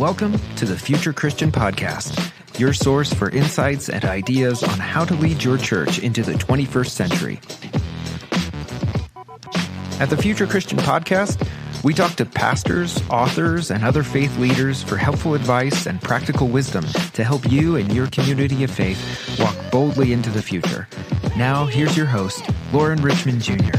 Welcome to the Future Christian Podcast, your source for insights and ideas on how to lead your church into the 21st century. At the Future Christian Podcast, we talk to pastors, authors, and other faith leaders for helpful advice and practical wisdom to help you and your community of faith walk boldly into the future. Now, here's your host, Lauren Richmond Jr.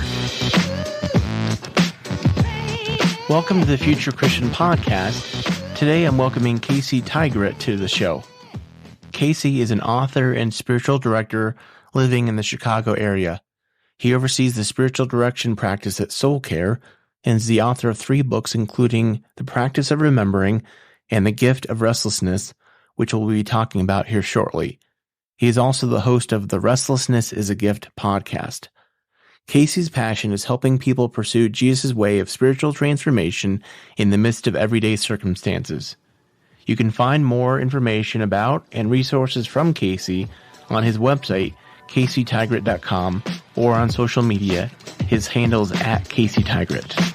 Welcome to the Future Christian Podcast. Today I'm welcoming Casey Tygrett to the show. Casey is an author and spiritual director living in the Chicago area. He oversees the spiritual direction practice at Soul Care and is the author of 3 books, including The Practice of Remembering and The Gift of Restlessness, which we'll be talking about here shortly. He is also the host of the Restlessness is a Gift podcast. Casey's passion is helping people pursue Jesus' way of spiritual transformation in the midst of everyday circumstances. You can find more information about and resources from Casey on his website, caseytygrett.com, or on social media. His handle is at caseytygrett.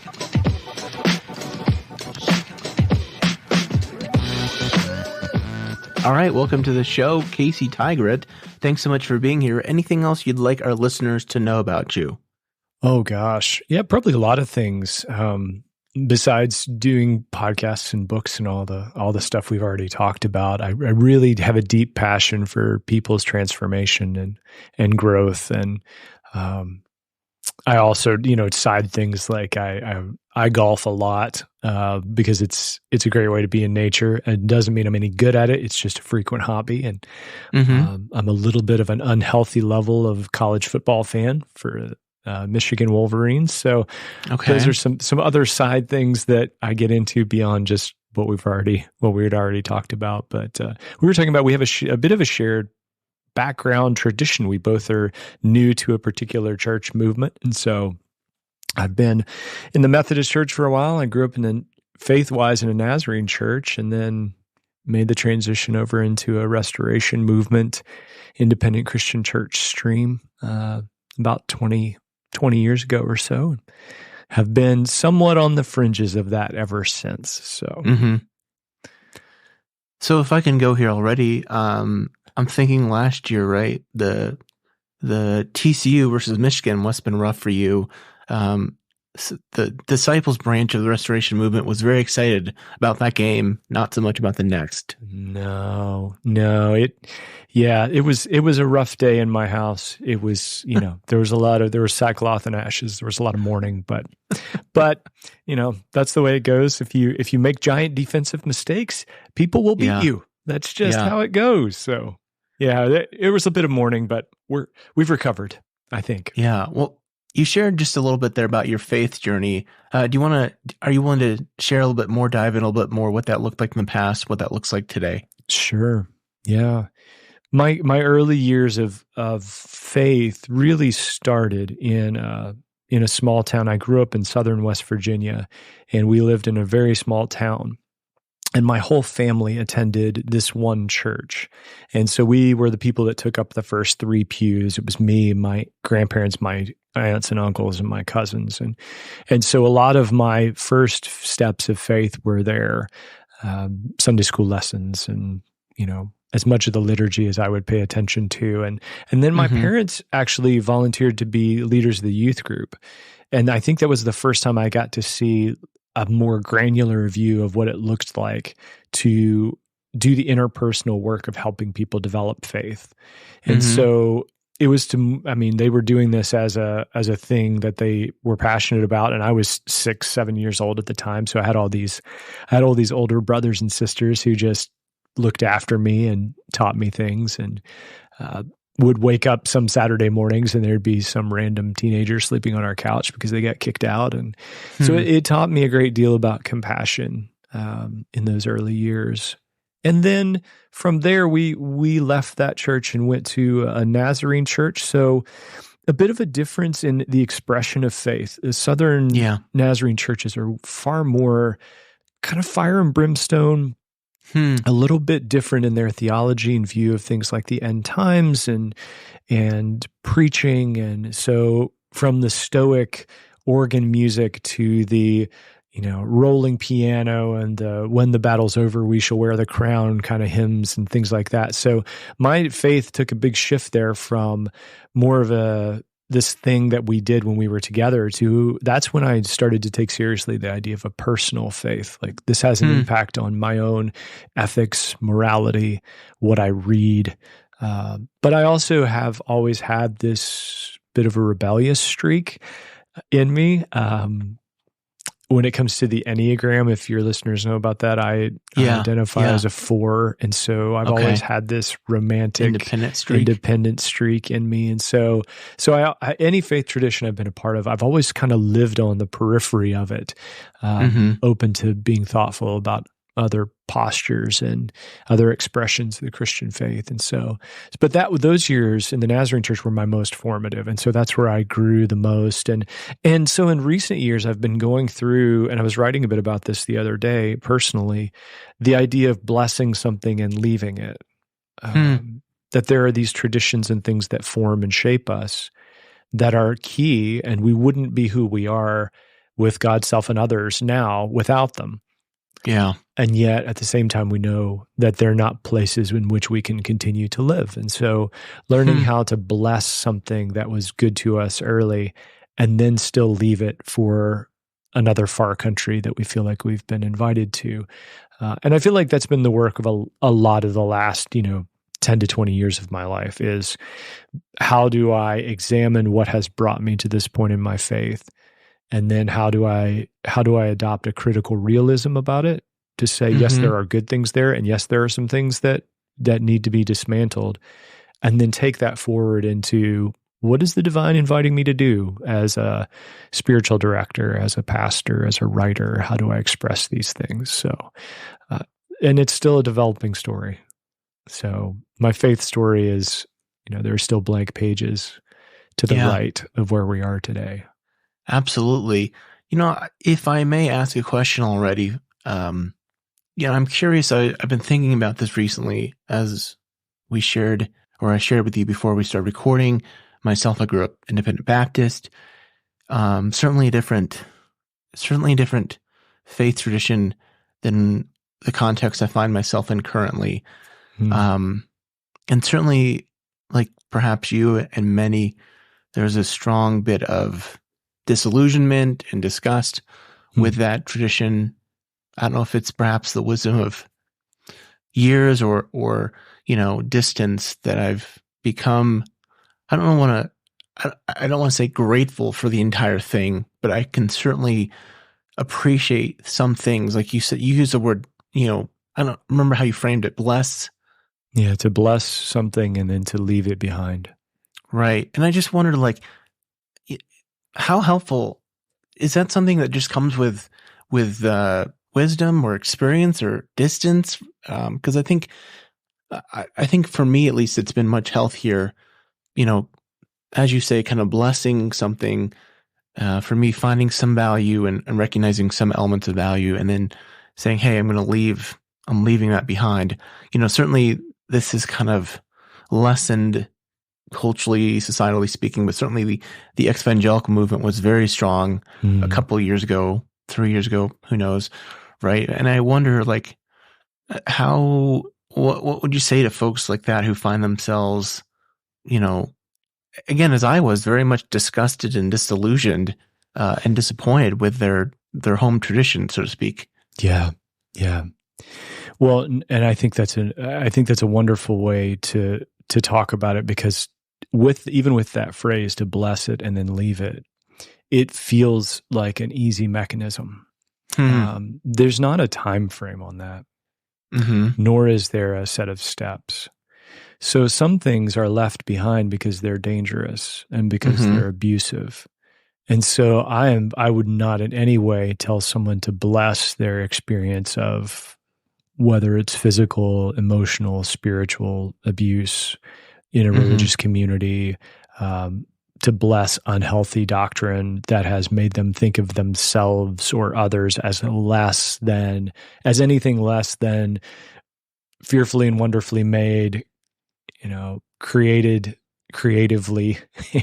All right, welcome to the show, Casey Tygrett. Thanks so much for being here. Anything else you'd like our listeners to know about you? Oh, gosh. Yeah, probably a lot of things. Besides doing podcasts and books and all the stuff we've already talked about, I really have a deep passion for people's transformation and growth. And I also, side things like I golf a lot because it's a great way to be in nature. It doesn't mean I'm any good at it. It's just a frequent hobby. And I'm a little bit of an unhealthy level of college football fan for Michigan Wolverines. So those are some other side things that I get into beyond just what we had already talked about. But we were talking about, we have a bit of a shared background tradition. We both are new to a particular church movement. And so I've been in the Methodist church for a while. I grew up faith-wise in a Nazarene church, and then made the transition over into a restoration movement, independent Christian church stream, about 20 years ago or so. Have been somewhat on the fringes of that ever since. So, So if I can go here already, I'm thinking last year, right? The TCU versus Michigan must have been rough for you. The Disciples branch of the Restoration Movement was very excited about that game, not so much about the next. No, it was a rough day in my house. It was, there was sackcloth and ashes. There was a lot of mourning, but that's the way it goes. If you make giant defensive mistakes, people will beat you. That's just how it goes. So yeah, it was a bit of mourning, but we've recovered, I think. Yeah. Well, you shared just a little bit there about your faith journey. Are you willing to share a little bit more, dive in a little bit more, what that looked like in the past, what that looks like today? Sure. Yeah. My early years of faith really started in a small town. I grew up in southern West Virginia, and we lived in a very small town. And my whole family attended this one church. And so we were the people that took up the first 3 pews. It was me, my grandparents, my aunts and uncles, and my cousins. And so a lot of my first steps of faith were there, Sunday school lessons and, as much of the liturgy as I would pay attention to. And then my parents actually volunteered to be leaders of the youth group. And I think that was the first time I got to see a more granular view of what it looked like to do the interpersonal work of helping people develop faith. And so it was they were doing this as a thing that they were passionate about. And I was 6-7 years old at the time. So I had all these older brothers and sisters who just looked after me and taught me things, and would wake up some Saturday mornings and there'd be some random teenager sleeping on our couch because they got kicked out. And so it taught me a great deal about compassion in those early years. And then from there, we left that church and went to a Nazarene church. So a bit of a difference in the expression of faith. The Southern Nazarene churches are far more kind of fire and brimstone, a little bit different in their theology and view of things like the end times and preaching. And so from the Stoic organ music to the rolling piano and when the battle's over, we shall wear the crown kind of hymns and things like that. So my faith took a big shift there from more of this thing that we did when we were together to that's when I started to take seriously the idea of a personal faith. Like this has an impact on my own ethics, morality, what I read. But I also have always had this bit of a rebellious streak in me. When it comes to the Enneagram, if your listeners know about that, I identify as a 4. And so I've always had this romantic independent streak in me. And so any faith tradition I've been a part of, I've always kind of lived on the periphery of it, open to being thoughtful about other postures and other expressions of the Christian faith. And so, but those years in the Nazarene Church were my most formative. And so that's where I grew the most. And so in recent years, I've been going through, and I was writing a bit about this the other day personally, the idea of blessing something and leaving it. That there are these traditions and things that form and shape us that are key, and we wouldn't be who we are with God, self, and others now without them. Yeah. And yet, at the same time, we know that they're not places in which we can continue to live. And so learning how to bless something that was good to us early and then still leave it for another far country that we feel like we've been invited to. And I feel like that's been the work of a lot of the last, 10 to 20 years of my life is how do I examine what has brought me to this point in my faith? And then how do I adopt a critical realism about it to say, yes, there are good things there, and yes, there are some things that need to be dismantled, and then take that forward into what is the divine inviting me to do as a spiritual director, as a pastor, as a writer? How do I express these things? So, and it's still a developing story. So my faith story is, there are still blank pages to the right of where we are today. Absolutely. If I may ask a question already, I'm curious. I've been thinking about this recently as I shared with you before we started recording. Myself, I grew up Independent Baptist, certainly a different faith tradition than the context I find myself in currently. And certainly, like perhaps you and many, there's a strong bit of disillusionment and disgust with that tradition. I don't know if it's perhaps the wisdom of years or distance that I've become. I don't want to say grateful for the entire thing, but I can certainly appreciate some things. Like you said, you used the word, I don't remember how you framed it, bless. Yeah, to bless something and then to leave it behind. Right. And I just wondered, how helpful is that? Something that just comes with wisdom or experience or distance? Because I think for me at least, it's been much healthier. As you say, kind of blessing something. For me, finding some value and recognizing some elements of value, and then saying, "Hey, I'm leaving that behind." Certainly this is kind of lessened culturally, societally speaking, but certainly the evangelical movement was very strong a couple of years ago, 3 years ago, who knows, right? And I wonder, what would you say to folks like that who find themselves, again, as I was, very much disgusted and disillusioned and disappointed with their home tradition, so to speak? Yeah. Well, and I think that's a wonderful way to talk about it, because even with that phrase, to bless it and then leave it, it feels like an easy mechanism. There's not a time frame on that, nor is there a set of steps. So some things are left behind because they're dangerous and because they're abusive. And so I would not in any way tell someone to bless their experience of whether it's physical, emotional, spiritual abuse in a religious community, to bless unhealthy doctrine that has made them think of themselves or others as anything less than fearfully and wonderfully made, created creatively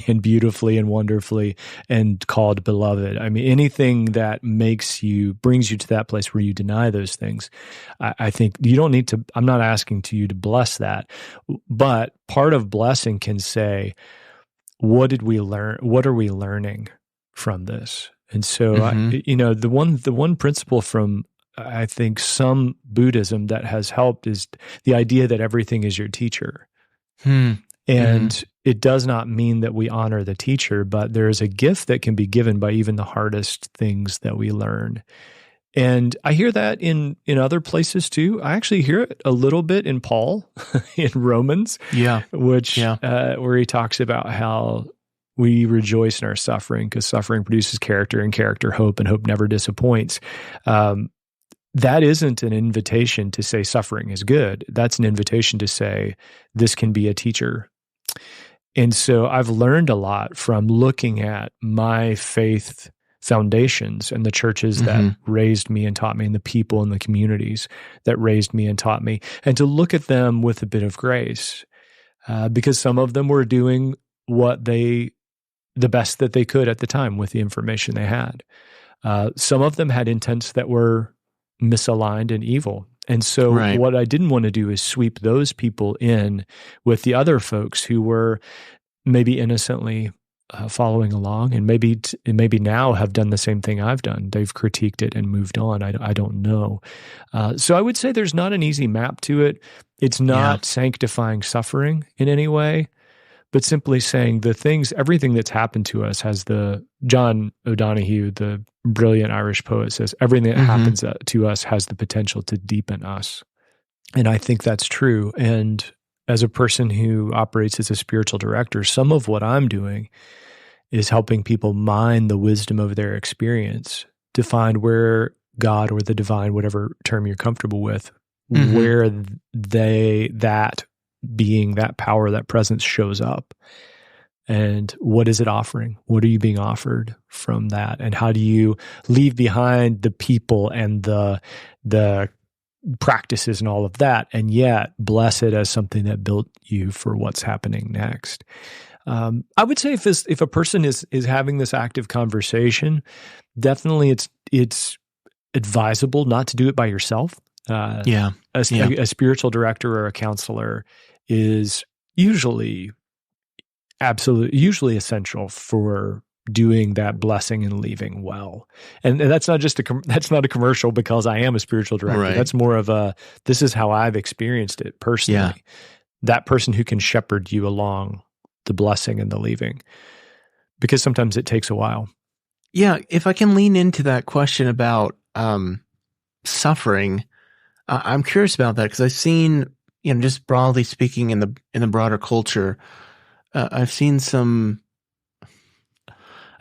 and beautifully and wonderfully and called beloved. I mean, anything that brings you to that place where you deny those things, I think you don't need to, I'm not asking you to bless that, but part of blessing can say, what did we learn? What are we learning from this? And so, the one principle from, I think, some Buddhism that has helped is the idea that everything is your teacher. And it does not mean that we honor the teacher, but there is a gift that can be given by even the hardest things that we learn. And I hear that in other places too. I actually hear it a little bit in Paul in Romans, where he talks about how we rejoice in our suffering because suffering produces character, and character hope, and hope never disappoints. That isn't an invitation to say suffering is good. That's an invitation to say this can be a teacher. And so I've learned a lot from looking at my faith foundations and the churches that raised me and taught me, and the people and the communities that raised me and taught me, and to look at them with a bit of grace, because some of them were doing the best that they could at the time with the information they had. Some of them had intents that were misaligned and evil. And so what I didn't want to do is sweep those people in with the other folks who were maybe innocently following along, and maybe now have done the same thing I've done. They've critiqued it and moved on. I don't know. So I would say there's not an easy map to it. It's not sanctifying suffering in any way, but simply saying everything that's happened to us has John O'Donohue, the brilliant Irish poet, says, everything that happens to us has the potential to deepen us. And I think that's true. And as a person who operates as a spiritual director, some of what I'm doing is helping people mine the wisdom of their experience to find where God or the divine, whatever term you're comfortable with, where that being, that power, that presence shows up. And what is it offering? What are you being offered from that? And how do you leave behind the people and the practices and all of that, and yet bless it as something that built you for what's happening next? I would say if a person is having this active conversation, definitely it's advisable not to do it by yourself. A spiritual director or a counselor is usually essential for doing that blessing and leaving well. And that's not that's not a commercial because I am a spiritual director. Right. That's more of this is how I've experienced it personally. Yeah. That person who can shepherd you along the blessing and the leaving, because sometimes it takes a while. Yeah. If I can lean into that question about suffering, I'm curious about that because I've seen, just broadly speaking in the broader culture, I've seen some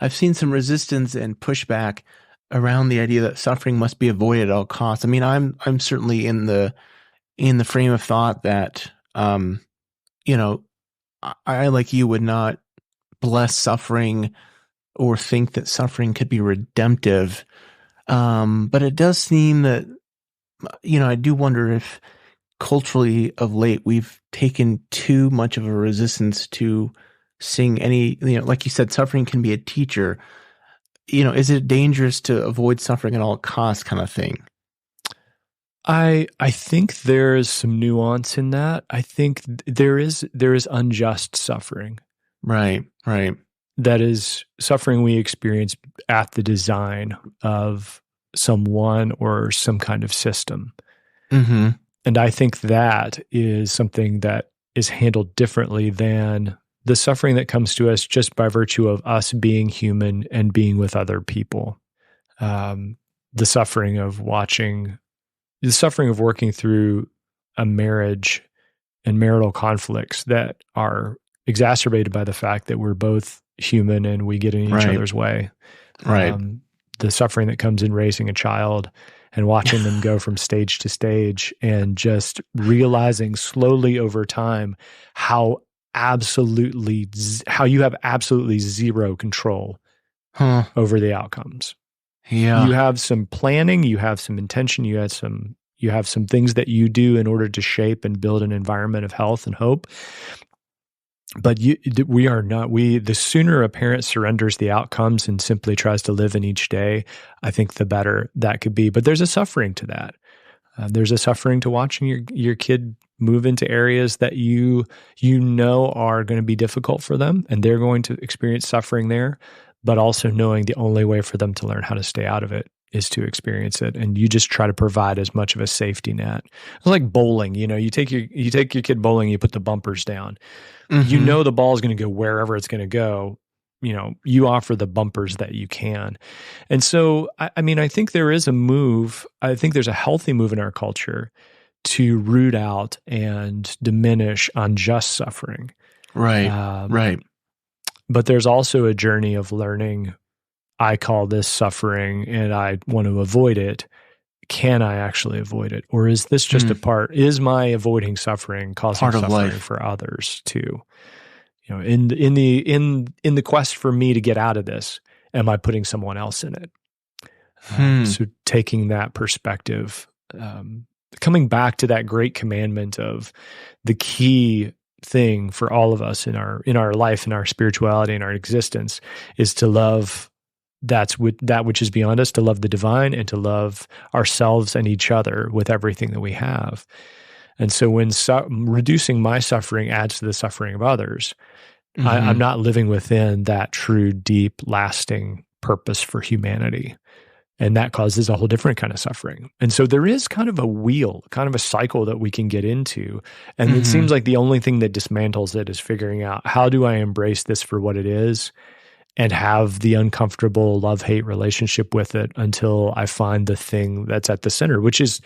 resistance and pushback around the idea that suffering must be avoided at all costs. I mean, I'm certainly in the frame of thought that, I, like you, would not bless suffering or think that suffering could be redemptive. But it does seem that, I do wonder if culturally of late we've taken too much of a resistance to seeing any, like you said, suffering can be a teacher. Is it dangerous to avoid suffering at all costs kind of thing? I think there's some nuance in that. I think there is unjust suffering. Right. That is suffering we experience at the design of someone or some kind of system. Mm-hmm. And I think that is something that is handled differently than the suffering that comes to us just by virtue of us being human and being with other people. The suffering of working through a marriage and marital conflicts that are exacerbated by the fact that we're both human and we get in each other's way. Right. The suffering that comes in raising a child and watching them go from stage to stage and just realizing slowly over time how you have absolutely zero control over the outcomes. Yeah. You have some planning, you have some intention, you have some things that you do in order to shape and build an environment of health and hope. But we are not. The sooner a parent surrenders the outcomes and simply tries to live in each day, I think the better that could be. But there's a suffering to that. There's a suffering to watching your kid move into areas that you know are going to be difficult for them, and they're going to experience suffering there. But also knowing the only way for them to learn how to stay out of it is to experience it, and you just try to provide as much of a safety net. It's like bowling. You take your kid bowling, you put the bumpers down. Mm-hmm. You know the ball is going to go wherever it's going to go. You offer the bumpers that you can. And so, I think there is a move. I think there's a healthy move in our culture to root out and diminish unjust suffering. Right, right. But there's also a journey of learning, I call this suffering and I want to avoid it. Can I actually avoid it? Or is this just is my avoiding suffering causing suffering for others too? In the quest for me to get out of this, am I putting someone else in it? So taking that perspective, coming back to that great commandment of the key thing for all of us in our life, in our spirituality, in our existence, is to love that which is beyond us, to love the divine, and to love ourselves and each other with everything that we have. And so when reducing my suffering adds to the suffering of others, I'm not living within that true, deep, lasting purpose for humanity. And that causes a whole different kind of suffering. And so there is kind of a wheel, kind of a cycle that we can get into. And it seems like the only thing that dismantles it is figuring out, how do I embrace this for what it is and have the uncomfortable love-hate relationship with it until I find the thing that's at the center, which is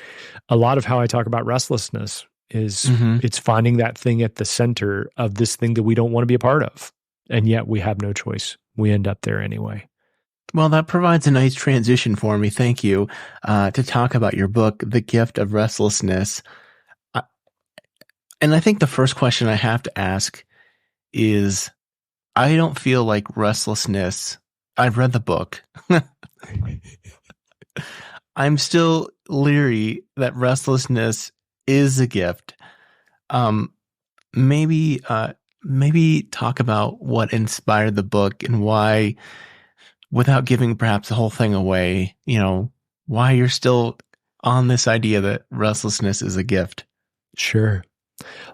a lot of how I talk about restlessness, is it's finding that thing at the center of this thing that we don't want to be a part of. And yet we have no choice. We end up there anyway. Well, that provides a nice transition for me. Thank you. To talk about your book, The Gift of Restlessness. And I think the first question I have to ask is, I don't feel like restlessness. I've read the book. I'm still leery that restlessness is a gift. Maybe talk about what inspired the book and why, without giving perhaps the whole thing away, why you're still on this idea that restlessness is a gift. Sure.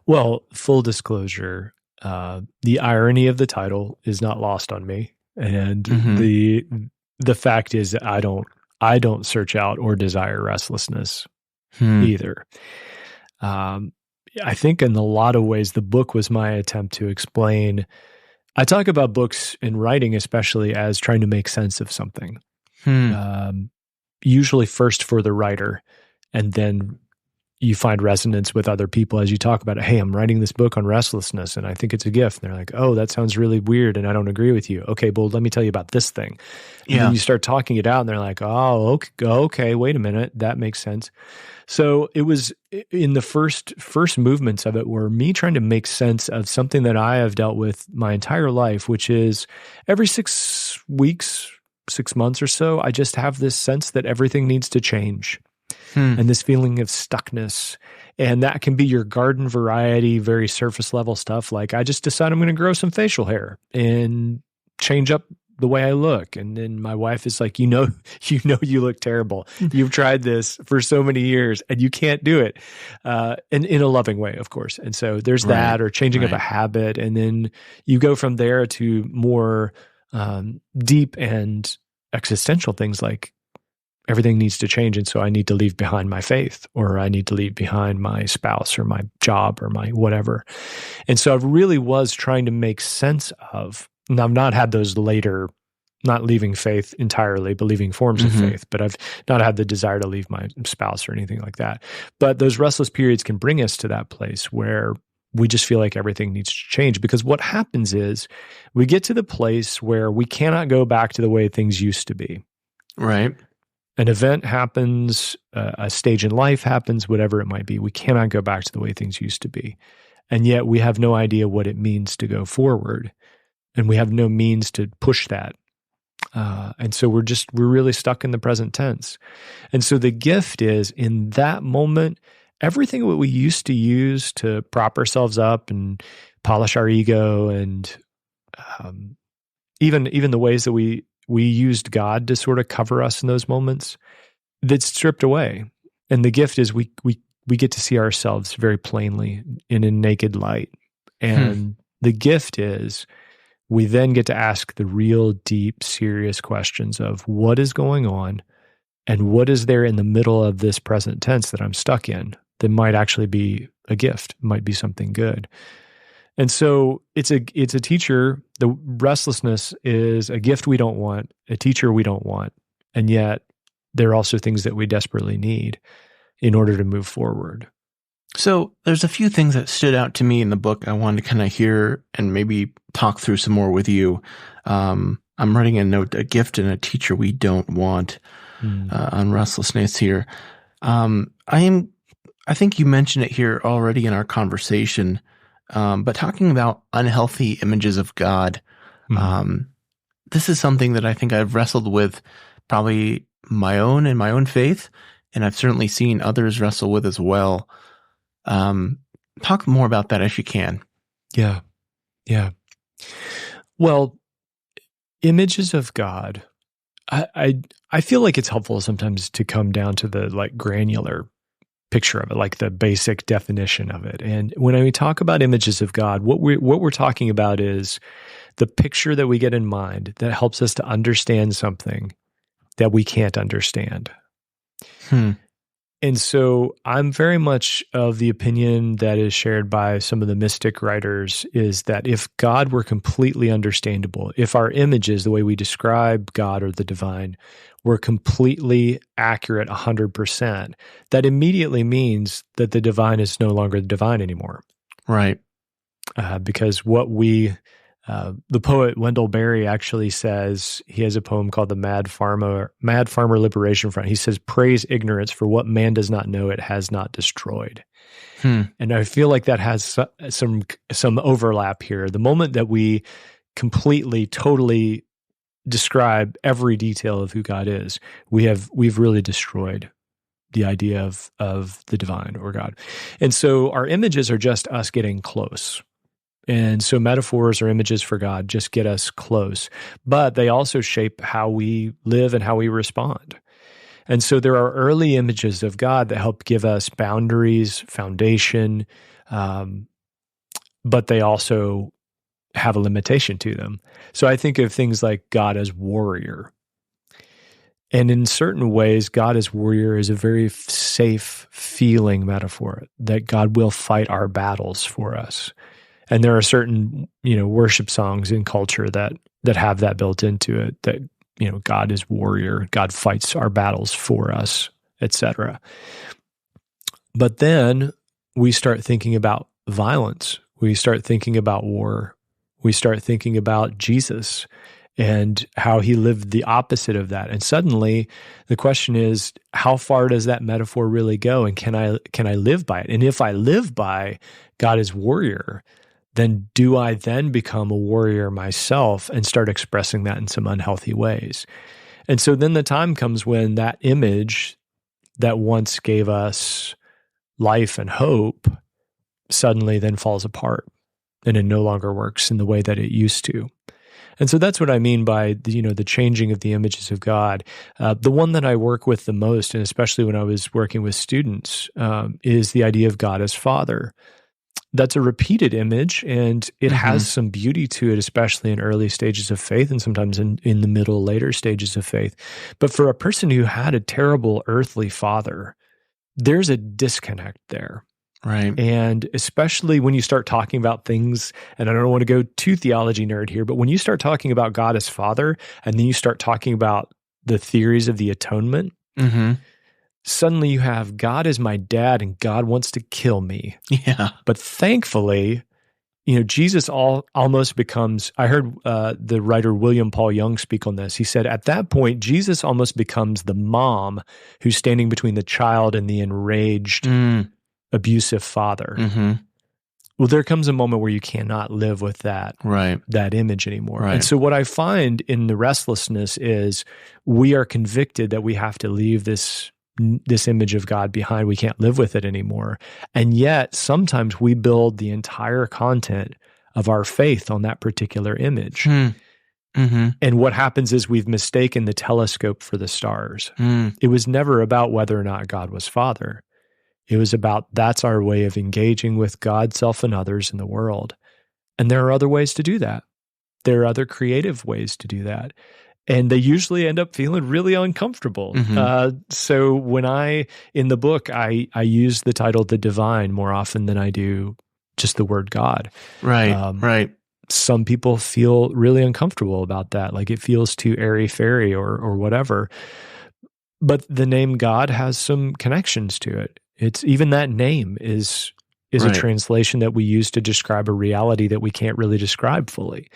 Well, full disclosure, the irony of the title is not lost on me. And the fact is that I don't search out or desire restlessness either. I think in a lot of ways, the book was my attempt to explain. I talk about books and writing, especially, as trying to make sense of something. Usually first for the writer, and then you find resonance with other people as you talk about it. Hey, I'm writing this book on restlessness, and I think it's a gift. And they're like, oh, that sounds really weird, and I don't agree with you. Okay, well, let me tell you about this thing. And then you start talking it out, and they're like, oh, okay, wait a minute, that makes sense. So it was in the first movements of it were me trying to make sense of something that I have dealt with my entire life, which is every 6 weeks, 6 months or so, I just have this sense that everything needs to change. And this feeling of stuckness. And that can be your garden variety, very surface level stuff. Like, I just decide I'm going to grow some facial hair and change up the way I look. And then my wife is like, you you look terrible. You've tried this for so many years and you can't do it. And in a loving way, of course. And so there's that, or changing up a habit. And then you go from there to more deep and existential things like, everything needs to change, and so I need to leave behind my faith, or I need to leave behind my spouse or my job or my whatever. And so I really was trying to make sense of, and I've not had those later, not leaving faith entirely, but leaving forms of faith, but I've not had the desire to leave my spouse or anything like that. But those restless periods can bring us to that place where we just feel like everything needs to change, because what happens is we get to the place where we cannot go back to the way things used to be. Right. An event happens, a stage in life happens, whatever it might be. We cannot go back to the way things used to be. And yet we have no idea what it means to go forward. And we have no means to push that. And so we're really stuck in the present tense. And so the gift is, in that moment, everything that we used to use to prop ourselves up and polish our ego, and even the ways that we used God to sort of cover us in those moments, that's stripped away. And the gift is we get to see ourselves very plainly in a naked light. And the gift is we then get to ask the real deep, serious questions of what is going on and what is there in the middle of this present tense that I'm stuck in that might actually be a gift, might be something good. And so it's a teacher. The restlessness is a gift we don't want, a teacher we don't want, and yet there are also things that we desperately need in order to move forward. So there's a few things that stood out to me in the book I wanted to kind of hear and maybe talk through some more with you. I'm writing a note, a gift and a teacher we don't want on restlessness here. I think you mentioned it here already in our conversation, but talking about unhealthy images of God, this is something that I think I've wrestled with probably my own faith, and I've certainly seen others wrestle with as well. Talk more about that as you can. Yeah. Well, images of God, I feel like it's helpful sometimes to come down to the granular picture of it, like the basic definition of it. And when we talk about images of God, what we're talking about is the picture that we get in mind that helps us to understand something that we can't understand. And so I'm very much of the opinion that is shared by some of the mystic writers is that if God were completely understandable, if our images, the way we describe God or the divine, were completely accurate 100%, that immediately means that the divine is no longer the divine anymore. Right. Because the poet Wendell Berry actually says, he has a poem called the Mad Farmer Liberation Front. He says, praise ignorance, for what man does not know it has not destroyed. And I feel like that has some overlap here. The moment that we completely, totally describe every detail of who God is, we've really destroyed the idea of the divine or God. And so our images are just us getting close. And so metaphors or images for God just get us close, but they also shape how we live and how we respond. And so there are early images of God that help give us boundaries, foundation, but they also have a limitation to them. So I think of things like God as warrior. And in certain ways, God as warrior is a very safe feeling metaphor that God will fight our battles for us. And there are certain, worship songs in culture that have that built into it, that, God is warrior, God fights our battles for us, etc. But then we start thinking about violence. We start thinking about war. We start thinking about Jesus and how he lived the opposite of that. And suddenly the question is, how far does that metaphor really go? And can I live by it? And if I live by God as warrior, then do I then become a warrior myself and start expressing that in some unhealthy ways? And so then the time comes when that image that once gave us life and hope suddenly then falls apart and it no longer works in the way that it used to. And so that's what I mean by the changing of the images of God. The one that I work with the most, and especially when I was working with students, is the idea of God as Father. That's a repeated image, and it has some beauty to it, especially in early stages of faith and sometimes in the middle, later stages of faith. But for a person who had a terrible earthly father, there's a disconnect there. Right. And especially when you start talking about things, and I don't want to go too theology nerd here, but when you start talking about God as Father, and then you start talking about the theories of the atonement, suddenly you have God as my dad and God wants to kill me. Yeah. But thankfully, Jesus almost becomes, I heard the writer William Paul Young speak on this. He said, at that point, Jesus almost becomes the mom who's standing between the child and the enraged, abusive father. Well, there comes a moment where you cannot live with that image anymore. Right. And so what I find in the restlessness is we are convicted that we have to leave this image of God behind. We can't live with it anymore. And yet sometimes we build the entire content of our faith on that particular image. Mm-hmm. And what happens is we've mistaken the telescope for the stars. It was never about whether or not God was Father. It was about that's our way of engaging with God, self, and others in the world. And there are other ways to do that. There are other creative ways to do that. And they usually end up feeling really uncomfortable. So when in the book, I use the title The Divine more often than I do just the word God. Right. Some people feel really uncomfortable about that. Like it feels too airy-fairy or whatever. But the name God has some connections to it. It's even that name is a translation that we use to describe a reality that we can't really describe fully.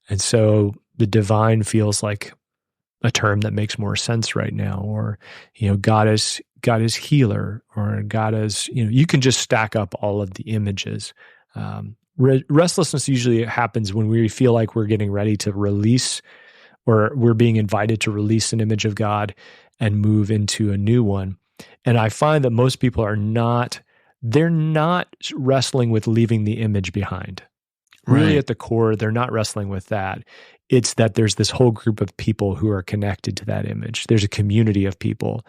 And so the divine feels like a term that makes more sense right now. Or, God is healer, or God is, you can just stack up all of the images. Restlessness usually happens when we feel like we're getting ready to release, or we're being invited to release an image of God and move into a new one. And I find that most people they're not wrestling with leaving the image behind. Really at the core, they're not wrestling with that. It's that there's this whole group of people who are connected to that image. There's a community of people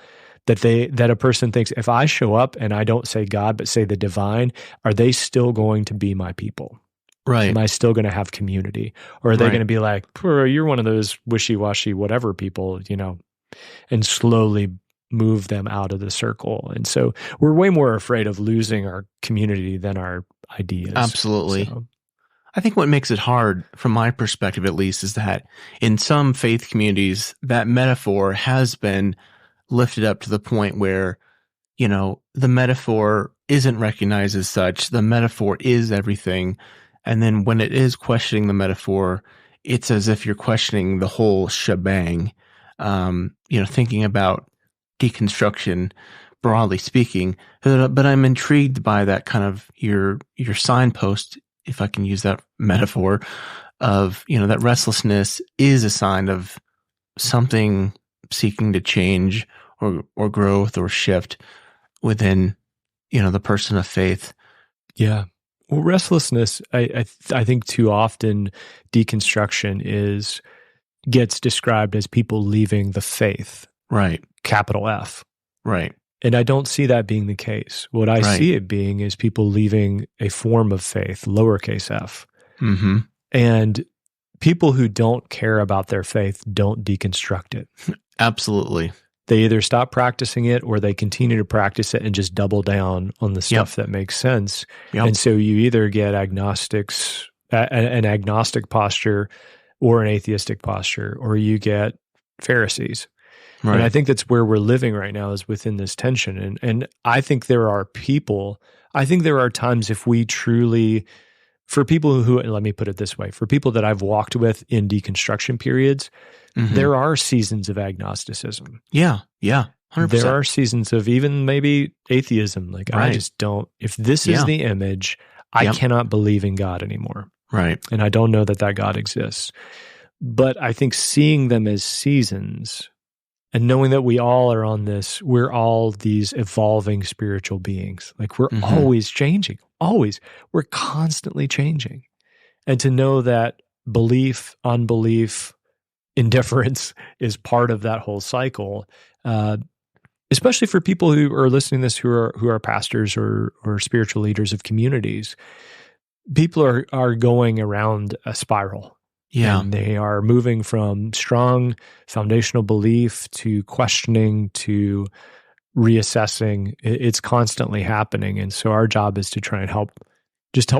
that a person thinks, if I show up and I don't say God, but say the divine, are they still going to be my people? Right. Am I still going to have community? Or are they going to be like, you're one of those wishy-washy whatever people, and slowly move them out of the circle? And so we're way more afraid of losing our community than our ideas. Absolutely. So, I think what makes it hard, from my perspective at least, is that in some faith communities, that metaphor has been lifted up to the point where, the metaphor isn't recognized as such. The metaphor is everything. And then when it is questioning the metaphor, it's as if you're questioning the whole shebang. Thinking about deconstruction, broadly speaking. But I'm intrigued by that kind of your signpost, if I can use that metaphor, of, that restlessness is a sign of something seeking to change or growth or shift within, the person of faith. Yeah. Well, restlessness, I think too often deconstruction gets described as people leaving the faith. Right. Capital F. Right. And I don't see that being the case. What I see it being is people leaving a form of faith, lowercase f. Mm-hmm. And people who don't care about their faith don't deconstruct it. Absolutely. They either stop practicing it or they continue to practice it and just double down on the stuff that makes sense. Yep. And so you either get agnostics, an agnostic posture or an atheistic posture, or you get Pharisees. Right. And I think that's where we're living right now, is within this tension. And I think there are times if we truly, for people who, let me put it this way, for people that I've walked with in deconstruction periods, there are seasons of agnosticism. Yeah. 100%. There are seasons of even maybe atheism. Like, I just don't, if this is the image, I cannot believe in God anymore. Right. And I don't know that God exists. But I think seeing them as seasons, and knowing that we all are on this, we're all these evolving spiritual beings. Like, we're always changing, always. We're constantly changing. And to know that belief, unbelief, indifference is part of that whole cycle, especially for people who are listening to this, who are pastors or spiritual leaders of communities. People are going around a spiral. Yeah. And they are moving from strong foundational belief to questioning to reassessing. It's constantly happening. And so our job is to try and help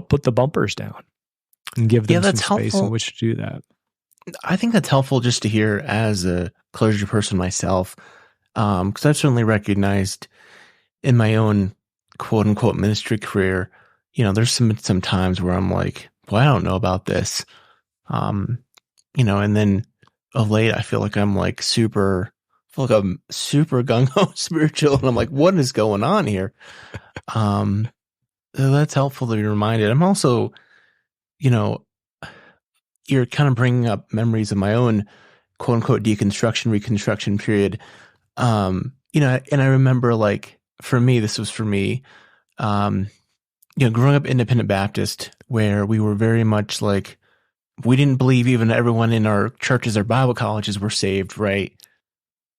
put the bumpers down and give them some space in which to do that. I think that's helpful just to hear as a clergy person myself, because I've certainly recognized in my own quote unquote ministry career, there's some times where I'm like, well, I don't know about this. And then of late, I feel like I'm super gung-ho spiritual. And I'm like, what is going on here? That's helpful to be reminded. I'm also, you're kind of bringing up memories of my own quote unquote deconstruction, reconstruction period. And I remember, for me, this was for me, growing up independent Baptist, where we were very much like, we didn't believe even everyone in our churches or Bible colleges were saved, right?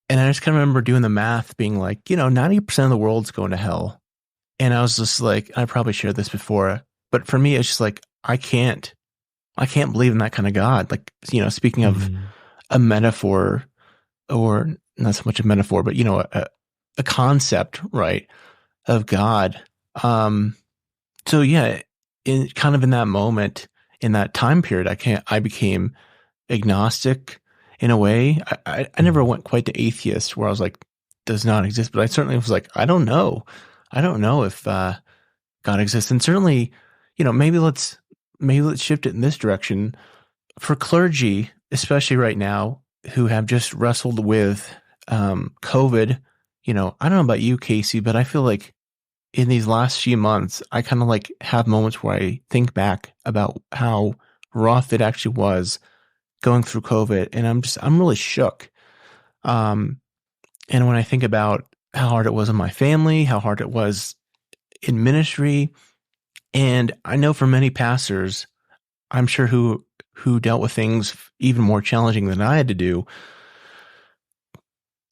And I just kind of remember doing the math, being like, 90% of the world's going to hell. And I was just like, I probably shared this before, but for me, it's just like, I can't believe in that kind of God. Like, speaking of a metaphor, or not so much a metaphor, but, a concept, right, of God. So yeah, in that moment, in that time period, I became agnostic in a way. I never went quite to atheist where I was like, does not exist, but I certainly was like, I don't know if God exists. And certainly, maybe let's shift it in this direction for clergy, especially right now, who have just wrestled with COVID. I don't know about you, Casey, but I feel like in these last few months, I kind of like have moments where I think back about how rough it actually was going through COVID, and I'm really shook. And when I think about how hard it was on my family, how hard it was in ministry, and I know for many pastors, I'm sure who dealt with things even more challenging than I had to do,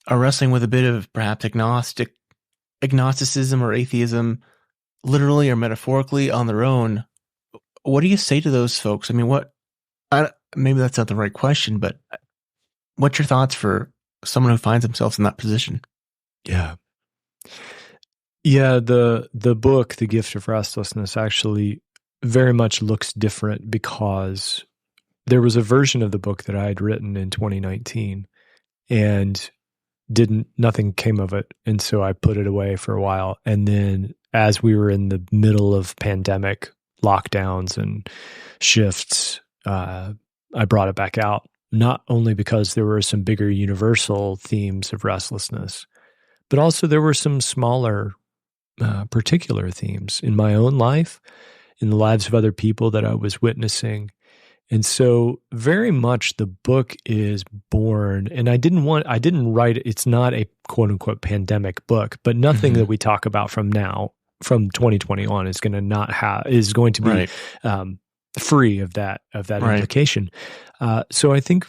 are wrestling with a bit of perhaps agnosticism or atheism, literally or metaphorically on their own. What do you say to those folks? I mean, maybe that's not the right question, but what's your thoughts for someone who finds themselves in that position? Yeah. The book, The Gift of Restlessness, actually very much looks different because there was a version of the book that I had written in 2019 and nothing came of it. And so I put it away for a while. And then as we were in the middle of pandemic lockdowns and shifts, I brought it back out, not only because there were some bigger universal themes of restlessness, but also there were some smaller particular themes in my own life, in the lives of other people that I was witnessing. And so very much the book is born, and I didn't write it. It's not a quote unquote pandemic book, but nothing that we talk about from 2020 on is going to be right. Free of that right. implication. So I think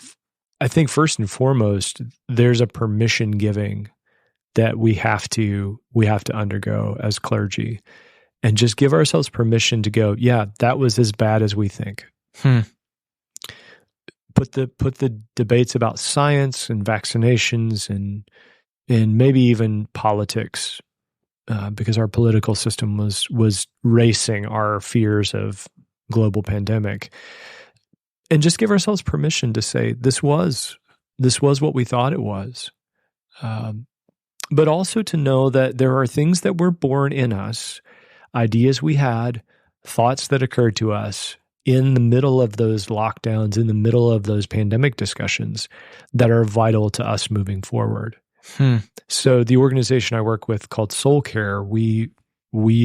first and foremost, there's a permission giving that we have to undergo as clergy, and just give ourselves permission to go, yeah, that was as bad as we think. Put the debates about science and vaccinations and maybe even politics, because our political system was racing our fears of global pandemic, and just give ourselves permission to say this was what we thought it was, but also to know that there are things that were born in us, ideas we had, thoughts that occurred to us in the middle of those lockdowns, in the middle of those pandemic discussions, that are vital to us moving forward. So the organization I work with, called Soul Care, we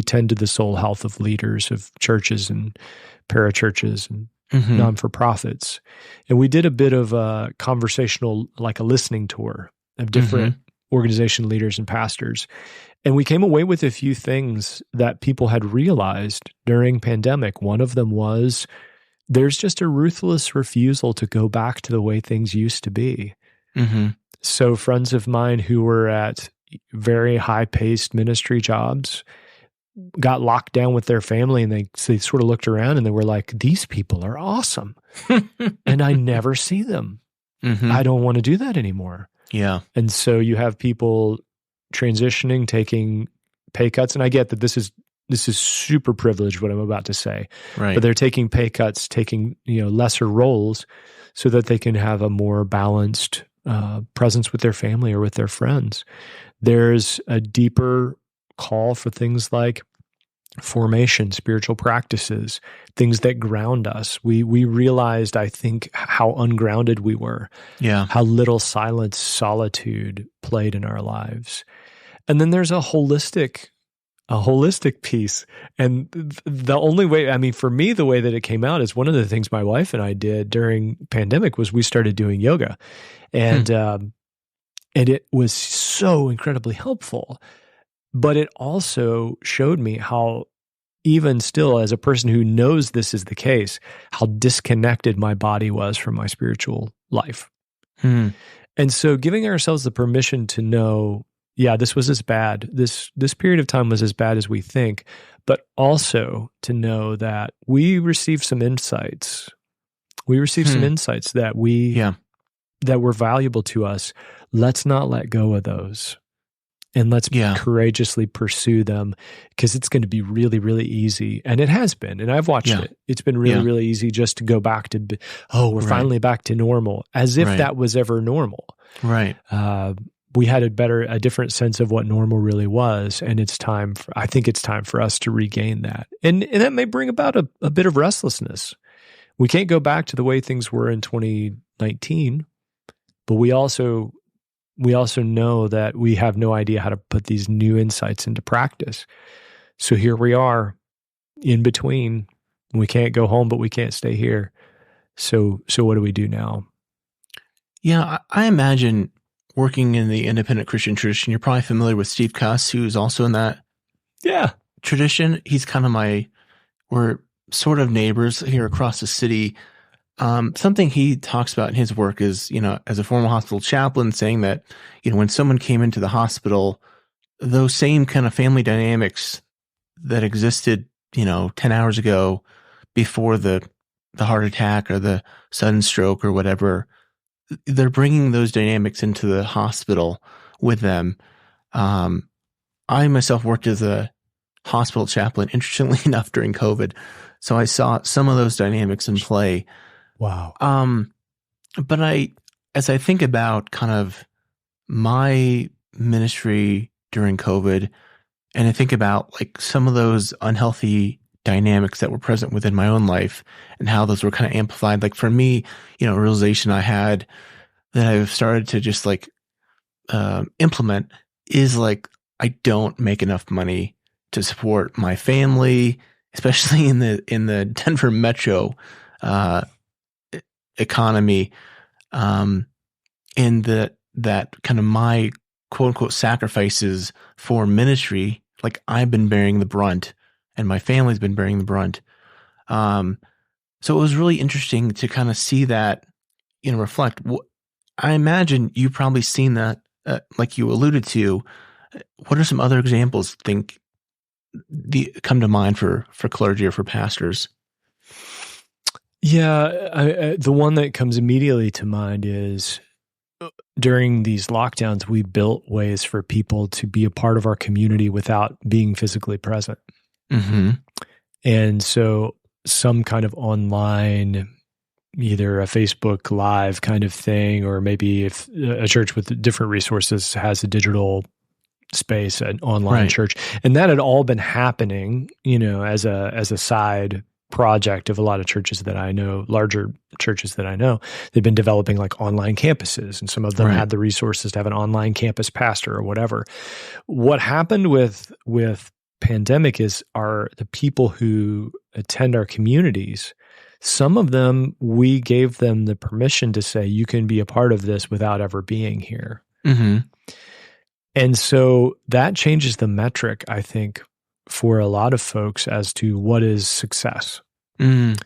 tend to the soul health of leaders of churches and parachurches and non-for-profits. And we did a bit of a conversational, like a listening tour of different organization leaders and pastors. And we came away with a few things that people had realized during pandemic. One of them was there's just a ruthless refusal to go back to the way things used to be. So friends of mine who were at very high-paced ministry jobs got locked down with their family, and they sort of looked around and they were like, these people are awesome. And I never see them. I don't want to do that anymore. Yeah. And so you have people transitioning, taking pay cuts. And I get that this is super privileged, what I'm about to say. Right. But they're taking pay cuts, taking lesser roles so that they can have a more balanced presence with their family or with their friends. There's a deeper call for things like formation, spiritual practices, things that ground us. We realized, I think, how ungrounded we were. Yeah. How little silence, solitude played in our lives. And then there's a holistic piece. And the only way, for me, the way that it came out is one of the things my wife and I did during pandemic was we started doing yoga. And it was so incredibly helpful. But it also showed me how even still, as a person who knows this is the case, how disconnected my body was from my spiritual life. And so giving ourselves the permission to know, yeah, this was as bad. This period of time was as bad as we think, but also to know that we received some insights. We received some insights that that were valuable to us. Let's not let go of those. And let's courageously pursue them, because it's going to be really, really easy. And it has been. And I've watched it. It's been really, really easy just to go back to, we're finally back to normal, as if that was ever normal. Right. We had a different sense of what normal really was. And I think it's time for us to regain that. And that may bring about a bit of restlessness. We can't go back to the way things were in 2019, but we also know that we have no idea how to put these new insights into practice. So here we are in between. We can't go home, but we can't stay here. So what do we do now? Yeah, I imagine working in the independent Christian tradition, you're probably familiar with Steve Cuss, who's also in that tradition. He's kind of we're sort of neighbors here across the city. Something he talks about in his work is, as a former hospital chaplain, saying that, when someone came into the hospital, those same kind of family dynamics that existed, 10 hours ago before the heart attack or the sudden stroke or whatever, they're bringing those dynamics into the hospital with them. I myself worked as a hospital chaplain, interestingly enough, during COVID. So I saw some of those dynamics in play. Wow. But as I think about kind of my ministry during COVID, and I think about like some of those unhealthy dynamics that were present within my own life and how those were kind of amplified. Like for me, a realization I had that I've started to just implement is like, I don't make enough money to support my family, especially in the Denver metro, economy, and that kind of my quote unquote sacrifices for ministry, like I've been bearing the brunt and my family's been bearing the brunt. So it was really interesting to kind of see that, reflect. I imagine you've probably seen that, like you alluded to. What are some other examples come to mind for clergy or for pastors? Yeah, the one that comes immediately to mind is during these lockdowns, we built ways for people to be a part of our community without being physically present. Mm-hmm. And so some kind of online, either a Facebook Live kind of thing, or maybe if a church with different resources has a digital space, an online church. And that had all been happening, as a side project of a lot of churches that I know, larger churches that I know. They've been developing like online campuses, and some of them had the resources to have an online campus pastor or whatever. What happened with pandemic is the people who attend our communities, some of them, we gave them the permission to say, you can be a part of this without ever being here. Mm-hmm. And so that changes the metric, I think, for a lot of folks as to what is success. Numerical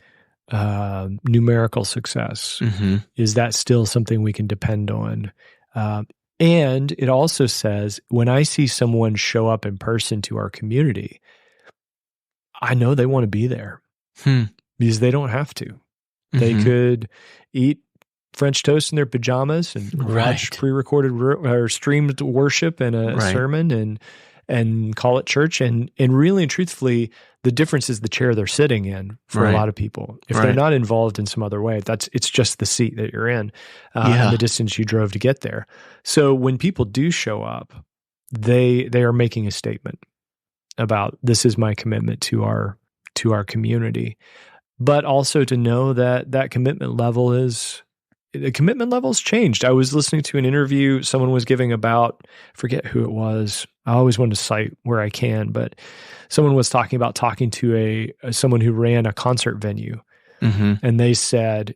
success. Mm-hmm. Is that still something we can depend on? And it also says, when I see someone show up in person to our community, I know they want to be there because they don't have to. They could eat French toast in their pajamas and watch pre-recorded or streamed worship and a sermon and call it church. And really and truthfully, the difference is the chair they're sitting in for a lot of people. If they're not involved in some other way, it's just the seat that you're in and the distance you drove to get there. So when people do show up, they are making a statement about, this is my commitment to our community, but also to know that commitment level the commitment level's changed. I was listening to an interview someone was giving about, I forget who it was. I always want to cite where I can, but someone was talking to someone who ran a concert venue. Mm-hmm. And they said,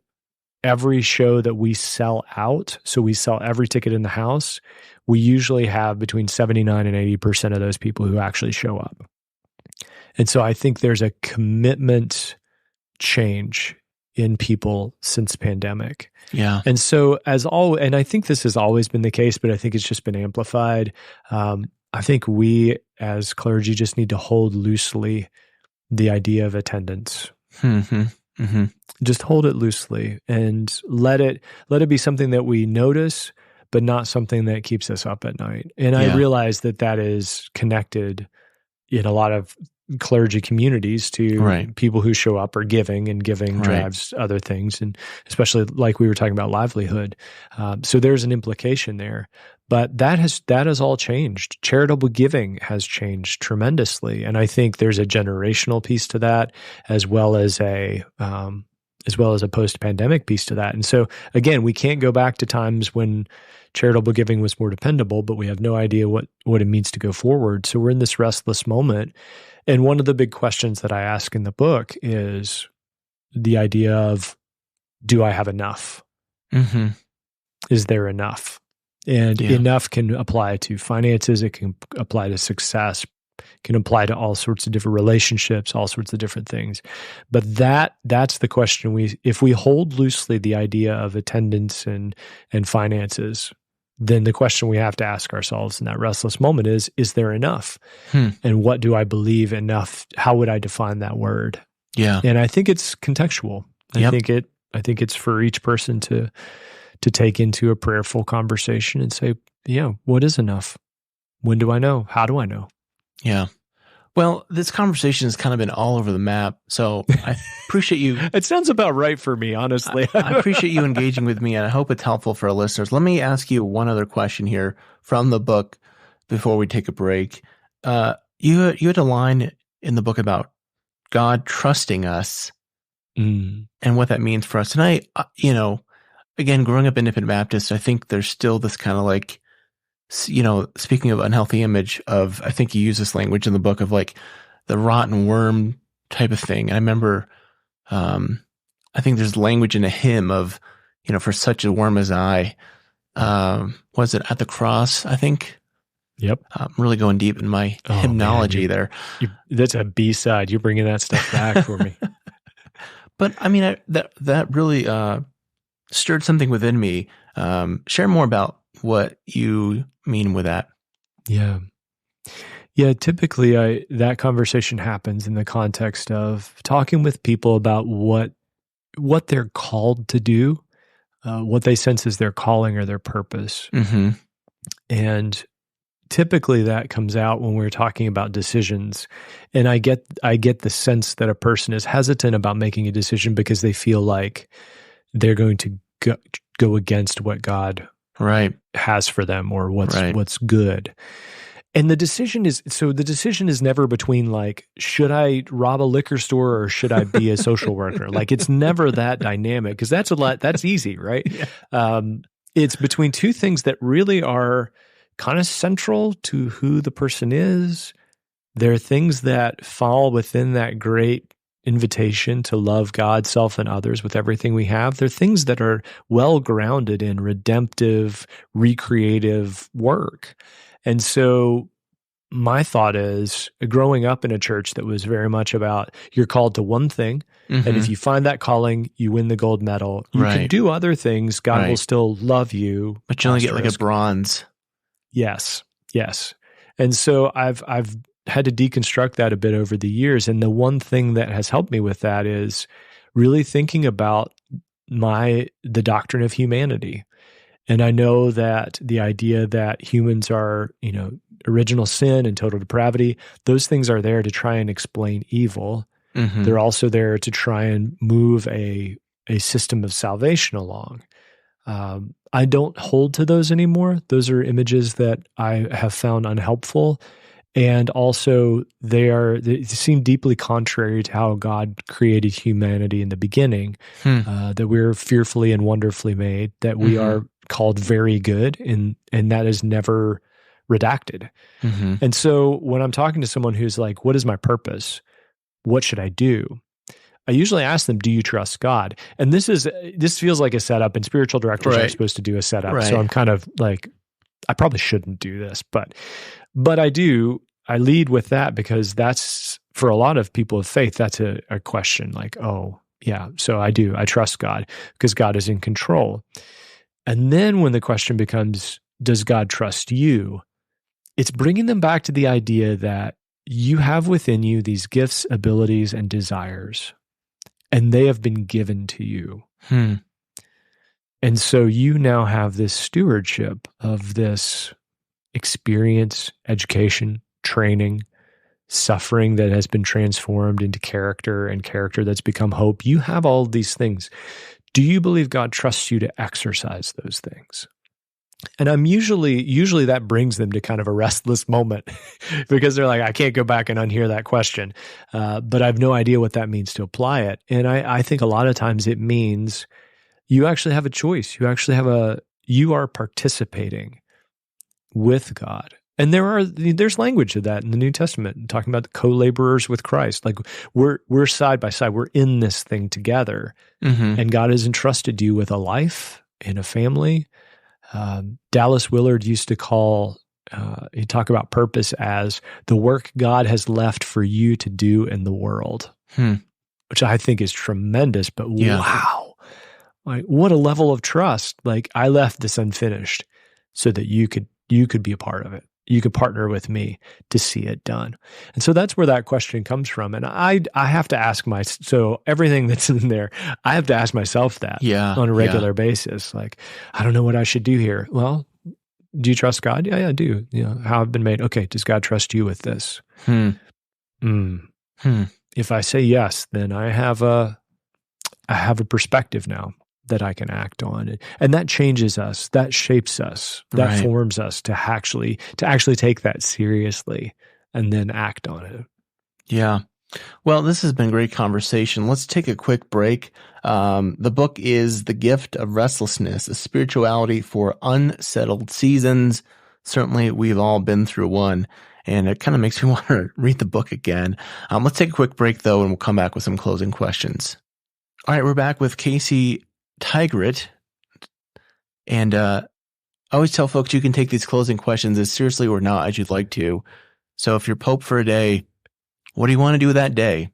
every show that we sell out, so we sell every ticket in the house, we usually have between 79 and 80% of those people who actually show up. And so I think there's a commitment change in people since pandemic. Yeah. And so and I think this has always been the case, but I think it's just been amplified. I think we as clergy just need to hold loosely the idea of attendance. Mm-hmm. Mm-hmm. Just hold it loosely and let it be something that we notice, but not something that keeps us up at night. And I realize that is connected in a lot of clergy communities to people who show up are giving, and giving drives other things, and especially like we were talking about livelihood. So there's an implication there, but that has all changed. Charitable giving has changed tremendously, and I think there's a generational piece to that, as well as a post-pandemic piece to that. And so again, we can't go back to times when charitable giving was more dependable, but we have no idea what it means to go forward. So we're in this restless moment. And one of the big questions that I ask in the book is the idea of, do I have enough? Mm-hmm. Is there enough? And enough can apply to finances. It can apply to success, can apply to all sorts of different relationships, all sorts of different things. But that's the question. If we hold loosely the idea of attendance and finances, then the question we have to ask ourselves in that restless moment is there enough? And what do I believe enough? How would I define that word? Yeah. And I think it's contextual. I think it's for each person to take into a prayerful conversation and say, what is enough? When do I know? How do I know? Yeah. Well, this conversation has kind of been all over the map, so I appreciate you. It sounds about right for me, honestly. I appreciate you engaging with me, and I hope it's helpful for our listeners. Let me ask you one other question here from the book before we take a break. You had a line in the book about God trusting us and what that means for us. And I, again, growing up independent Baptist, I think there's still this kind of like, speaking of unhealthy image of, I think you use this language in the book of like the rotten worm type of thing. And I remember, I think there's language in a hymn of, for such a worm as I, was it At the Cross, I think? Yep. I'm really going deep in my hymnology there. That's a B-side. You're bringing that stuff back for me. But I mean, that really stirred something within me. Share more about what you mean with that. Yeah. Typically, that conversation happens in the context of talking with people about what they're called to do, what they sense is their calling or their purpose. Mm-hmm. And typically that comes out when we're talking about decisions. And I get the sense that a person is hesitant about making a decision because they feel like they're going to go against what God has for them, or what's good. And the decision is never between like, should I rob a liquor store or should I be a social worker? Like, it's never that dynamic, because that's easy, right? Yeah. It's between two things that really are kind of central to who the person is. There are things that fall within that great invitation to love God, self, and others with everything we have. They're things that are well grounded in redemptive, recreative work. And so my thought is, growing up in a church that was very much about, you're called to one thing, and if you find that calling, you win the gold medal. You can do other things. God will still love you. But you only get like a bronze. Yes. And so I've had to deconstruct that a bit over the years. And the one thing that has helped me with that is really thinking about the doctrine of humanity. And I know that the idea that humans are, original sin and total depravity, those things are there to try and explain evil. Mm-hmm. They're also there to try and move a system of salvation along. I don't hold to those anymore. Those are images that I have found unhelpful. And also they seem deeply contrary to how God created humanity in the beginning, that we're fearfully and wonderfully made, that we are called very good, and that is never redacted. Mm-hmm. And so when I'm talking to someone who's like, what is my purpose? What should I do? I usually ask them, do you trust God? And this feels like a setup, and spiritual directors are supposed to do a setup. Right. So I'm kind of like, I probably shouldn't do this, but I do. lead with that because that's, for a lot of people of faith, that's a question like, oh, yeah, so I trust God because God is in control. And then when the question becomes, does God trust you? It's bringing them back to the idea that you have within you these gifts, abilities, and desires, and they have been given to you. And so you now have this stewardship of this experience, education, training, suffering that has been transformed into character and character that's become hope. You have all of these things. Do you believe God trusts you to exercise those things? And I'm usually that brings them to kind of a restless moment because they're like, I can't go back and unhear that question. But I have no idea what that means to apply it. And I think a lot of times it means you actually have a choice. You are participating with God. And there's language of that in the New Testament, talking about the co-laborers with Christ. Like we're side by side. We're in this thing together. And God has entrusted you with a life and a family. Dallas Willard used to he'd talk about purpose as the work God has left for you to do in the world, which I think is tremendous, but wow, like what a level of trust. Like I left this unfinished so that you could be a part of it. You could partner with me to see it done. And so that's where that question comes from. And I have to ask so everything that's in there, I have to ask myself that on a regular basis. Like, I don't know what I should do here. Well, do you trust God? Yeah, I do. How I've been made. Okay. Does God trust you with this? If I say yes, then I have a perspective now that I can act on. And that changes us, that shapes us, that forms us to actually take that seriously and then act on it. Yeah. Well, this has been a great conversation. Let's take a quick break. The book is The Gift of Restlessness, A Spirituality for Unsettled Seasons. Certainly, we've all been through one, and it kind of makes me want to read the book again. Let's take a quick break, though, and we'll come back with some closing questions. All right, we're back with Casey Tygrett, and I always tell folks you can take these closing questions as seriously or not as you'd like to. So if you're Pope for a day, what do you want to do with that day?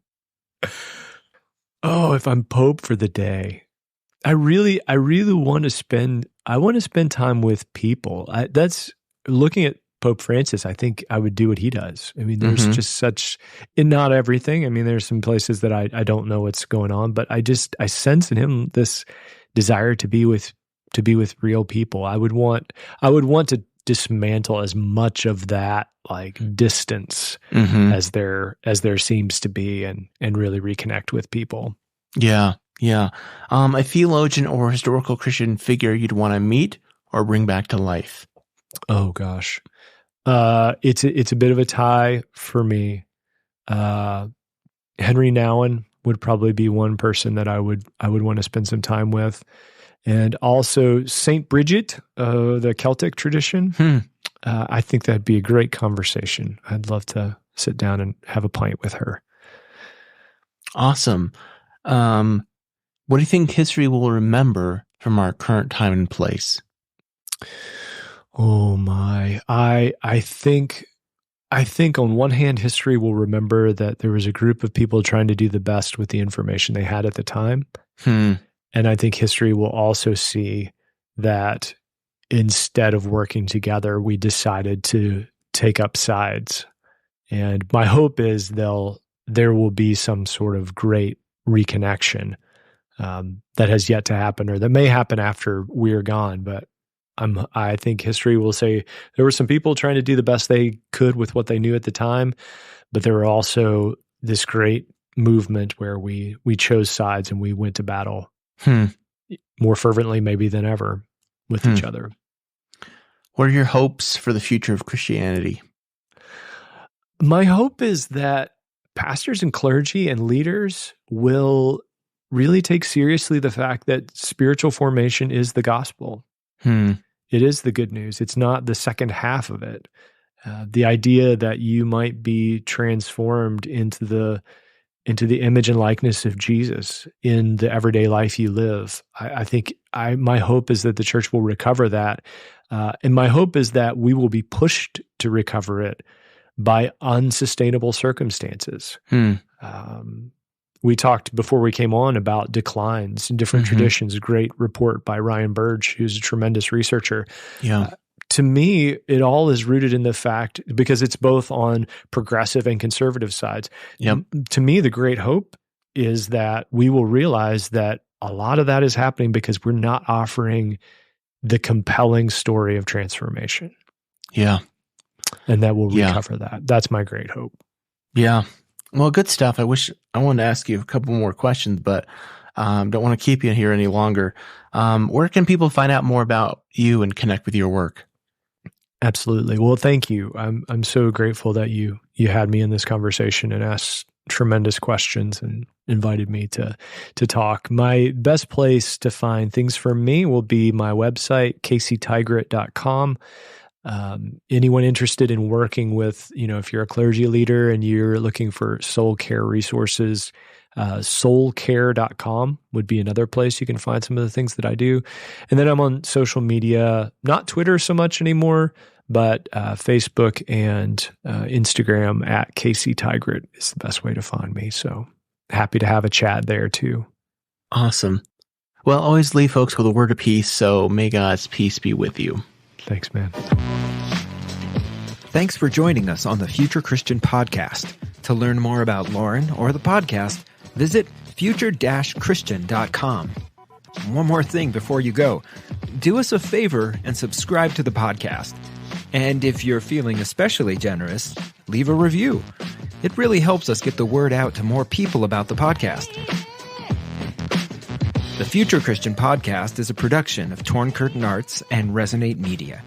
Oh, if I'm Pope for the day, I really want to spend time with people. That's looking at Pope Francis. I think I would do what he does. I mean, there's just in not everything. I mean, there's some places that I don't know what's going on, but I sense in him this desire to be with real people. I would want to dismantle as much of that like distance as there seems to be, and really reconnect with people. Yeah. A theologian or historical Christian figure you'd want to meet or bring back to life? Oh gosh. It's a bit of a tie for me. Henry Nouwen would probably be one person that I would want to spend some time with. And also Saint Bridget, the Celtic tradition. I think that'd be a great conversation. I'd love to sit down and have a pint with her. Awesome. What do you think history will remember from our current time and place? Oh my. I think on one hand, history will remember that there was a group of people trying to do the best with the information they had at the time. And I think history will also see that instead of working together, we decided to take up sides. And my hope is there will be some sort of great reconnection that has yet to happen, or that may happen after we're gone. But I think history will say there were some people trying to do the best they could with what they knew at the time, but there were also this great movement where we chose sides and we went to battle more fervently maybe than ever with each other. What are your hopes for the future of Christianity? My hope is that pastors and clergy and leaders will really take seriously the fact that spiritual formation is the gospel. It is the good news. It's not the second half of it. The idea that you might be transformed into the image and likeness of Jesus in the everyday life you live. I think my hope is that the church will recover that. And my hope is that we will be pushed to recover it by unsustainable circumstances. We talked before we came on about declines in different traditions. A great report by Ryan Burge, who's a tremendous researcher. Yeah. To me, it all is rooted in the fact, because it's both on progressive and conservative sides. Yep. To me, the great hope is that we will realize that a lot of that is happening because we're not offering the compelling story of transformation. Yeah. And that we'll recover that. That's my great hope. Yeah. Well, good stuff. I wanted to ask you a couple more questions, but don't want to keep you here any longer. Where can people find out more about you and connect with your work? Absolutely. Well, thank you. I'm so grateful that you had me in this conversation and asked tremendous questions and invited me to talk. My best place to find things from me will be my website, caseytygrett.com. Anyone interested in working with, if you're a clergy leader and you're looking for soul care resources, soulcare.com would be another place you can find some of the things that I do. And then I'm on social media, not Twitter so much anymore, but Facebook and Instagram at Casey Tygrett is the best way to find me. So happy to have a chat there too. Awesome. Well, always leave folks with a word of peace. So may God's peace be with you. Thanks, man. Thanks for joining us on the Future Christian Podcast. To learn more about Lauren or the podcast, visit future-christian.com. One more thing before you go. Do us a favor and subscribe to the podcast. And if you're feeling especially generous, leave a review. It really helps us get the word out to more people about the podcast. The Future Christian Podcast is a production of Torn Curtain Arts and Resonate Media.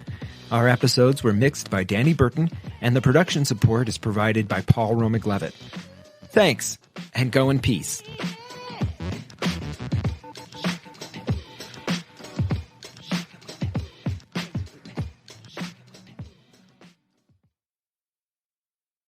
Our episodes were mixed by Danny Burton, and the production support is provided by Paul Romig-Levitt. Thanks, and go in peace.